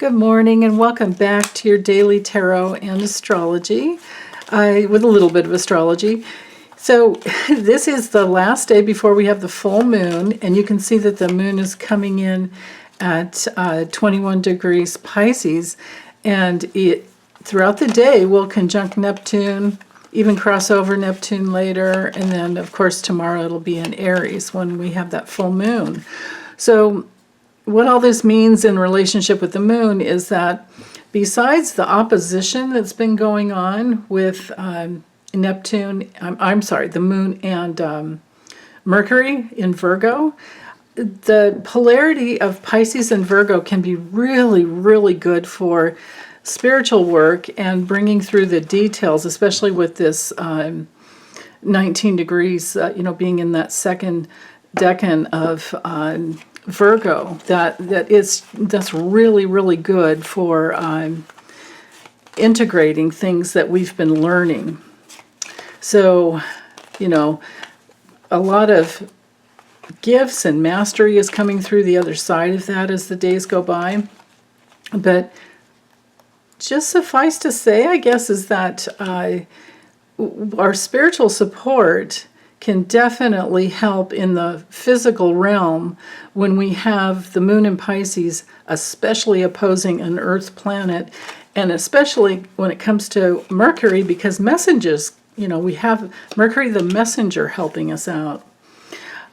Good morning and welcome back to your daily tarot and astrology, with a little bit of astrology. So this is the last day before we have the full moon, and you can see that the moon is coming in at 21 degrees Pisces, and it throughout the day will conjunct Neptune, even cross over Neptune later, and then of course tomorrow it'll be in Aries when we have that full moon. So what all this means in relationship with the moon is that besides the opposition that's been going on with Neptune, the moon and Mercury in Virgo, the polarity of Pisces and Virgo can be really, really good for spiritual work and bringing through the details, especially with this 19 degrees, being in that second decan of Virgo, that's really, really good for integrating things that we've been learning. So, a lot of gifts and mastery is coming through the other side of that as the days go by. But just suffice to say, I guess, is that our spiritual support can definitely help in the physical realm when we have the moon in Pisces, especially opposing an Earth planet, and especially when it comes to Mercury, because messages, we have Mercury the messenger helping us out.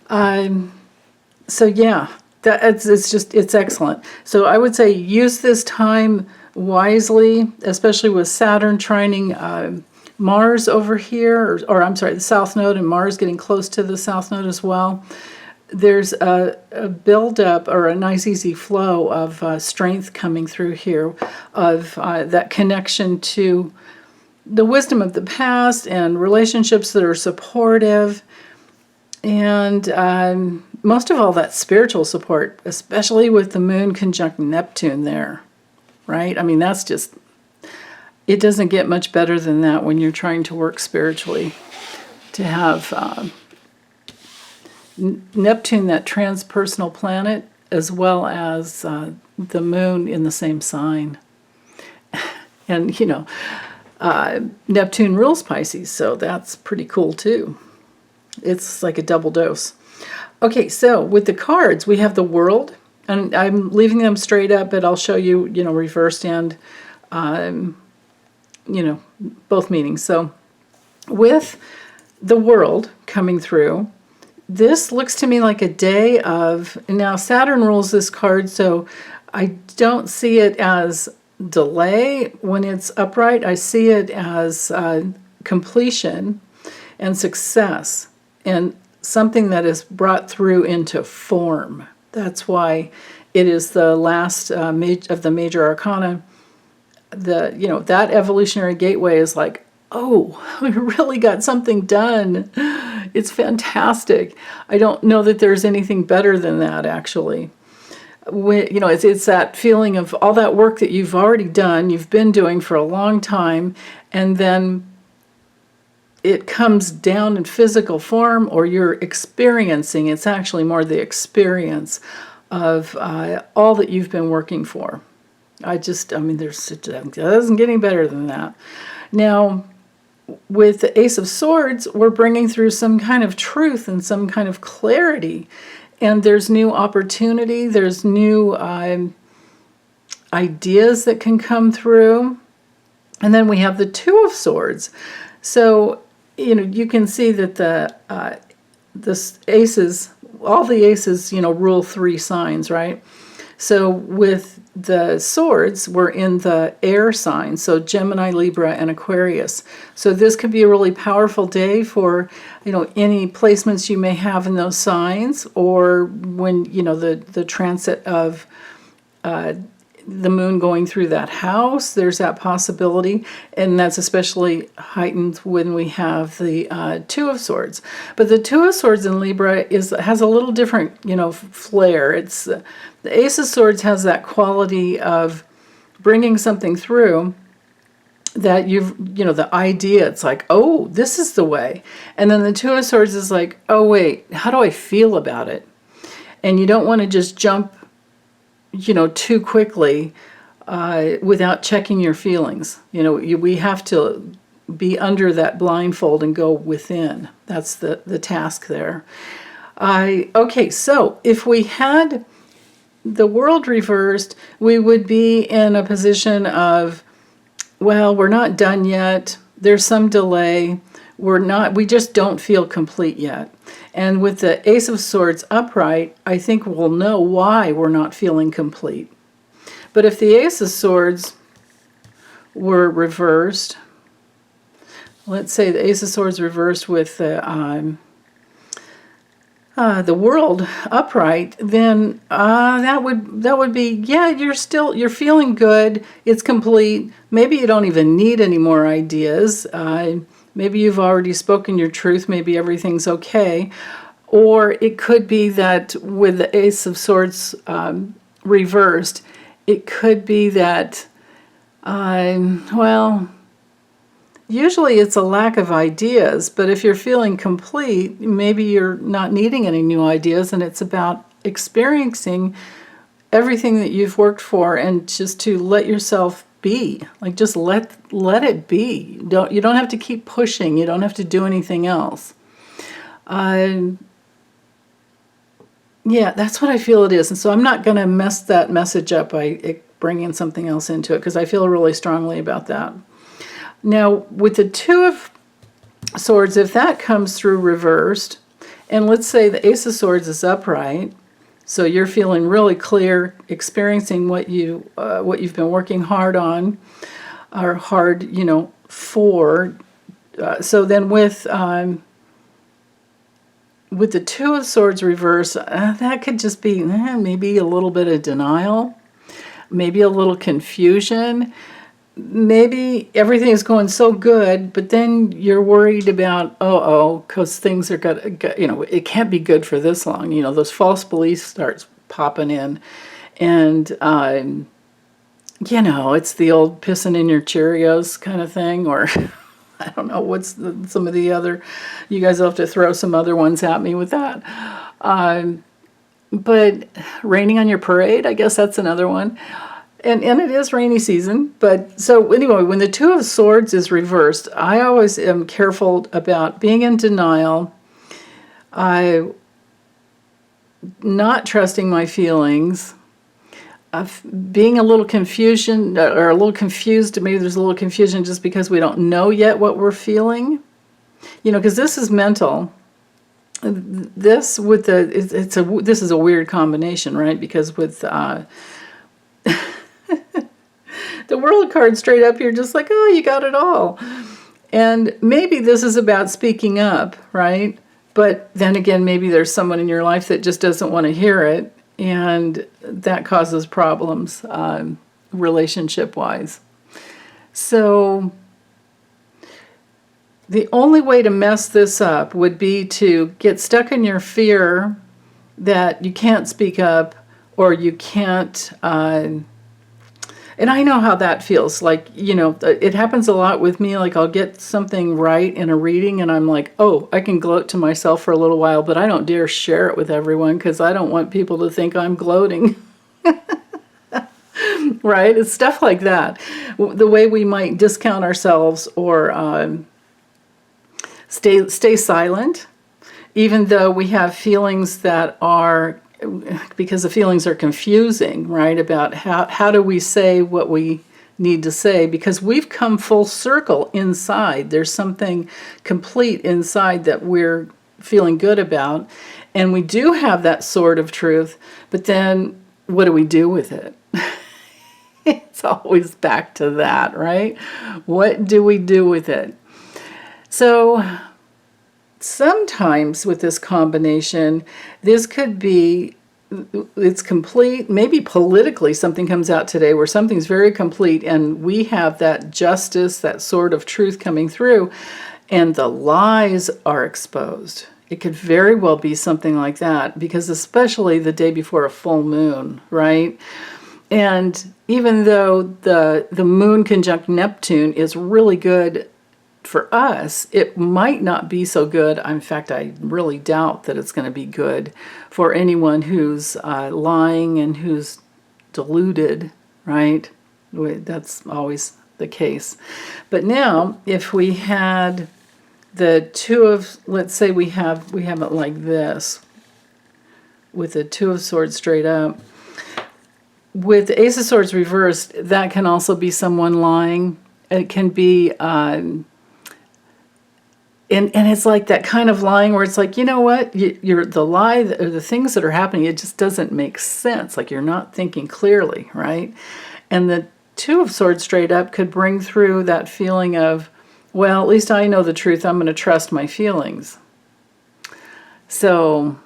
So yeah, it's excellent. So I would say use this time wisely, especially with Saturn trining Mars over here, or I'm sorry, the South Node, and Mars getting close to the South Node as well. There's a buildup or a nice easy flow of strength coming through here, of that connection to the wisdom of the past and relationships that are supportive, and most of all that spiritual support, especially with the moon conjunct Neptune there, right? I mean, that's just... It doesn't get much better than that when you're trying to work spiritually. To have Neptune, that transpersonal planet, as well as the moon in the same sign. And, Neptune rules Pisces, so that's pretty cool too. It's like a double dose. Okay, so with the cards, we have the World, and I'm leaving them straight up, but I'll show you, reversed and... both meanings. So with the World coming through, this looks to me like a day of... Now Saturn rules this card, so I don't see it as delay when it's upright. I see it as completion and success, and something that is brought through into form. That's why it is the last of the major arcana. That evolutionary gateway is like, oh, we really got something done. It's fantastic. I don't know that there's anything better than that, actually. It's that feeling of all that work that you've already done, you've been doing for a long time, and then it comes down in physical form, or you're experiencing. It's actually more the experience of all that you've been working for. it doesn't get any better than that. Now, with the Ace of Swords, we're bringing through some kind of truth and some kind of clarity. And there's new opportunity, there's new ideas that can come through. And then we have the Two of Swords. So, you can see that the aces, all the aces, rule 3 signs, right? So with the swords, we're in the air signs, so Gemini, Libra, and Aquarius. So this could be a really powerful day for, any placements you may have in those signs, or when, the transit of the moon going through that house, there's that possibility, and that's especially heightened when we have the Two of Swords. But the Two of Swords in Libra has a little different, flair. It's the Ace of Swords has that quality of bringing something through that the idea, it's like, oh, this is the way. And then the Two of Swords is like, oh, wait, how do I feel about it? And you don't want to just jump too quickly without checking your feelings. You know, we have to be under that blindfold and go within. That's the task there. Okay, so if we had the world reversed, we would be in a position of, well, we're not done yet. There's some delay. We just don't feel complete yet. And with the Ace of Swords upright, I think we'll know why we're not feeling complete. But if the Ace of Swords were reversed, let's say the Ace of Swords reversed with the World upright, then that would be, yeah, you're feeling good. It's complete. Maybe you don't even need any more ideas. Maybe you've already spoken your truth. Maybe everything's okay. Or it could be that with the Ace of Swords reversed, it could be that, well, usually it's a lack of ideas, but if you're feeling complete, maybe you're not needing any new ideas, and it's about experiencing everything that you've worked for and just to let yourself be. Like, just let it be. You don't have to keep pushing. You don't have to do anything else. Yeah, that's what I feel it is. And so I'm not going to mess that message up by bringing something else into it, because I feel really strongly about that. Now, with the Two of Swords, if that comes through reversed, and let's say the Ace of Swords is upright, so you're feeling really clear, experiencing what you've been working hard on, or hard, for. So then with the Two of Swords reverse, that could just be maybe a little bit of denial, maybe a little confusion. Maybe everything is going so good, but then you're worried about, because things are it can't be good for this long. Those false beliefs starts popping in. And, it's the old pissing in your Cheerios kind of thing, or I don't know, what's some of the other, you guys will have to throw some other ones at me with that. But raining on your parade, I guess that's another one. And it is rainy season, but so anyway, when the Two of Swords is reversed, I always am careful about being in denial, not trusting my feelings, being a little confusion or a little confused. Maybe there's a little confusion just because we don't know yet what we're feeling, because this is mental. This with this is a weird combination, right? Because with the World card straight up, you're just like, oh, you got it all. And maybe this is about speaking up, right? But then again, maybe there's someone in your life that just doesn't want to hear it, and that causes problems relationship-wise. So the only way to mess this up would be to get stuck in your fear that you can't speak up, or you can't... And I know how that feels. Like, it happens a lot with me. Like, I'll get something right in a reading, and I'm like, oh, I can gloat to myself for a little while, but I don't dare share it with everyone because I don't want people to think I'm gloating. Right? It's stuff like that. The way we might discount ourselves or stay silent, even though we have feelings that are... because the feelings are confusing, right? About how do we say what we need to say, because we've come full circle inside. There's something complete inside that we're feeling good about, and we do have that sword of truth, but then what do we do with it? It's always back to that, right? What do we do with it? So sometimes with this combination, this could be, it's complete. Maybe politically something comes out today where something's very complete, and we have that justice, that sword of truth coming through, and the lies are exposed. It could very well be something like that, because especially the day before a full moon, right? And even though the moon conjunct Neptune is really good for us, it might not be so good. In fact, I really doubt that it's going to be good for anyone who's lying and who's deluded, right? That's always the case. But now, if we had the two of, let's say we have it like this, with the Two of Swords straight up. With the Ace of Swords reversed, that can also be someone lying. It can be, and it's like that kind of lying where it's like, you know what, you're the lie, or the things that are happening, it just doesn't make sense. Like you're not thinking clearly, right? And the Two of Swords straight up could bring through that feeling of, well, at least I know the truth. I'm going to trust my feelings. So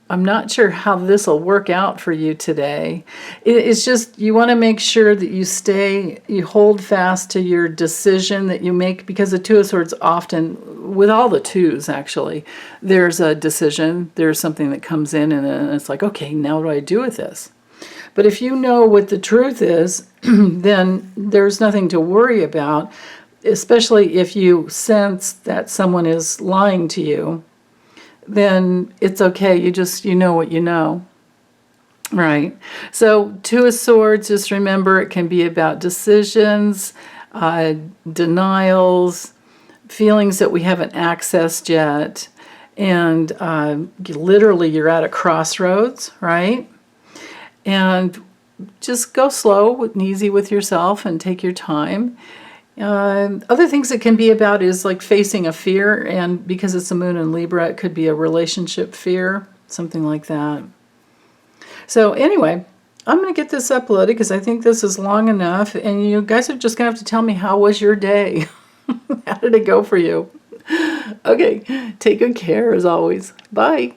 I'm not sure how this will work out for you today. It's just you want to make sure that you hold fast to your decision that you make, because the Two of Swords often, with all the twos actually, there's a decision, there's something that comes in and it's like, okay, now what do I do with this? But if you know what the truth is, then there's nothing to worry about, especially if you sense that someone is lying to you. Then it's okay. You know what you know. Right. So Two of Swords, just remember it can be about decisions, denials, feelings that we haven't accessed yet. And literally you're at a crossroads, right? And just go slow and easy with yourself and take your time. Other things it can be about is like facing a fear, and because it's the moon in Libra, it could be a relationship fear, something like that. So anyway, I'm going to get this uploaded because I think this is long enough, and you guys are just going to have to tell me, how was your day? How did it go for you? Okay, take good care as always. Bye.